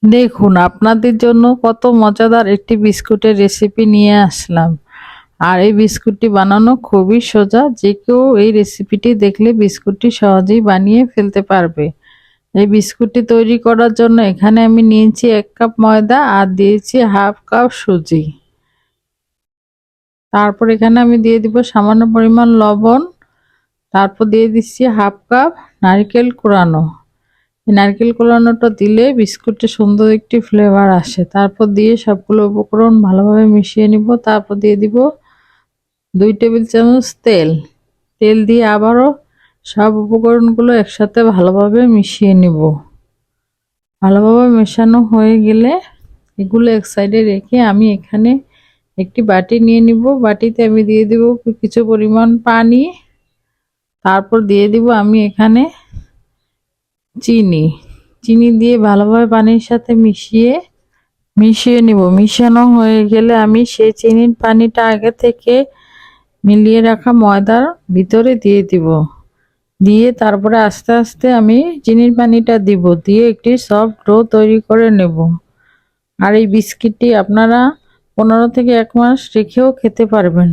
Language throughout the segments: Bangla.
দেখুন আপনাদের জন্য কত মজাদার একটি বিস্কুটের রেসিপি নিয়ে আসলাম। আর এই বিস্কুটটি বানানো খুবই সোজা, যে কেউ এই রেসিপিটি দেখলে বিস্কুটটি সহজেই বানিয়ে ফেলতে পারবে। এই বিস্কুটটি তৈরি করার জন্য এখানে আমি নিয়েছি 1 কাপ ময়দা আর দিয়েছি হাফ কাপ সুজি। তারপর এখানে আমি দিয়ে দিব সামান্য পরিমাণ লবণ। তারপর দিয়ে দিচ্ছি হাফ কাপ নারকেল কোড়ানো। নারকেল কোড়ানোটা দিলে বিস্কুটে সুন্দর একটি ফ্লেভার আসে। তারপর দিয়ে সবগুলো উপকরণ ভালোভাবে মিশিয়ে নিব। তারপর দিয়ে দিব 2 টেবিল চামচ তেল। তেল দিয়ে আবারও সব উপকরণগুলো একসাথে ভালোভাবে মিশিয়ে নিব। ভালোভাবে মেশানো হয়ে গেলে এগুলো এক সাইডে রেখে আমি এখানে একটি বাটি নিয়ে নিব। বাটিতে আমি দিয়ে দিব কিছু পরিমাণ পানি। তারপর দিয়ে দিব আমি এখানে চিনি। চিনি দিয়ে ভালোভাবে পানির সাথে মিশিয়ে নিব। মিশানো হয়ে গেলে আমি সেই চিনির পানিটা আগে থেকে মিলিয়ে রাখা ময়দার ভিতরে দিয়ে দিব। দিয়ে তারপরে আস্তে আস্তে আমি চিনির পানিটা দিব। দিয়ে একটি সফট ডো তৈরি করে নেব। আর এই বিস্কিটটি আপনারা 15 থেকে 1 মাস রেখেও খেতে পারবেন,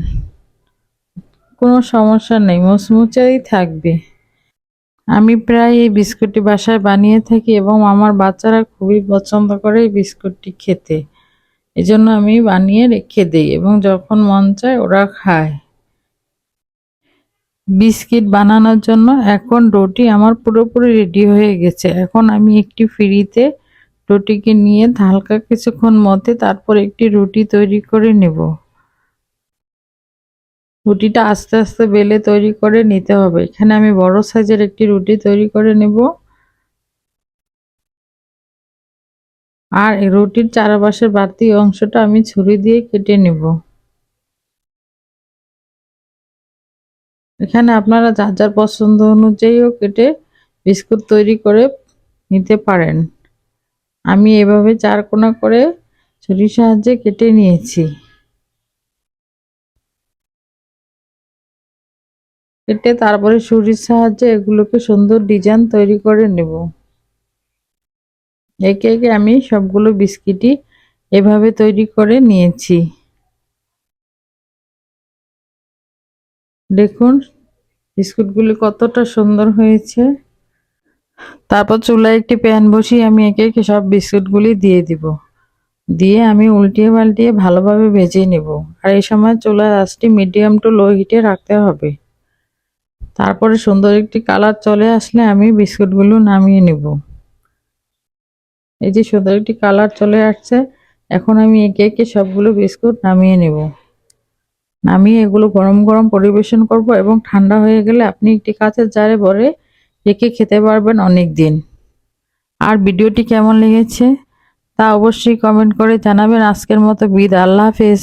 কোনো সমস্যা নেই, মুচমুচেই থাকবে। আমি প্রায় এই বিস্কুটটি বাসায় বানিয়ে থাকি এবং আমার বাচ্চারা খুবই পছন্দ করে এই বিস্কুটটি খেতে। এজন্য আমি বানিয়ে রেখে দিই এবং যখন মন চায় ওরা খায়। বিস্কিট বানানোর জন্য এখন ডোটি আমার পুরোপুরি রেডি হয়ে গেছে। এখন আমি একটি ফ্রিতে ডোটিকে নিয়ে হালকা কিছুক্ষণ মধ্যে তারপর একটি রুটি তৈরি করে নেব। রুটিটা আস্তে আস্তে বেলে তৈরি করে নিতে হবে। এখানে আমি বড় সাইজের একটি রুটি তৈরি করে নেব। আর এই রুটির চারপাশের বাড়তি অংশটা আমি ছুরি দিয়ে কেটে নেব। এখানে আপনারা যার যার পছন্দ অনুযায়ীও কেটে বিস্কুট তৈরি করে নিতে পারেন। আমি এভাবে 4 কোনা করে ছুরির সাহায্যে কেটে নিয়েছি। কেটে তারপরে ছুরির সাহায্যে এগুলোকে সুন্দর ডিজাইন তৈরি করে নেব। একে একে আমি সবগুলো বিস্কিটই এভাবে তৈরি করে নিয়েছি। দেখুন বিস্কুটগুলি কতটা সুন্দর হয়েছে। তারপর চুলায় একটি প্যান বসিয়ে আমি একে একে সব বিস্কুটগুলি দিয়ে দিব। দিয়ে আমি উল্টিয়ে পাল্টিয়ে ভালোভাবে ভেজে নেব। আর এই সময় চুলার আঁচটি মিডিয়াম টু লো হিটে রাখতে হবে। তারপরে সুন্দর একটি কালার চলে আসলে আমি বিস্কুটগুলো নামিয়ে নেব। এই যে সুন্দর একটি কালার চলে আসছে, এখন আমি একে একে সবগুলো বিস্কুট নামিয়ে নেব। নামিয়ে এগুলো গরম গরম পরিবেশন করব এবং ঠান্ডা হয়ে গেলে আপনি একটি কাঁচের জারে ভরে রেখে খেতে পারবেন অনেক দিন। আর ভিডিওটি কেমন লেগেছে তা অবশ্যই কমেন্ট করে জানাবেন। আজকের মতো বিদায়, আল্লাহ হাফেজ।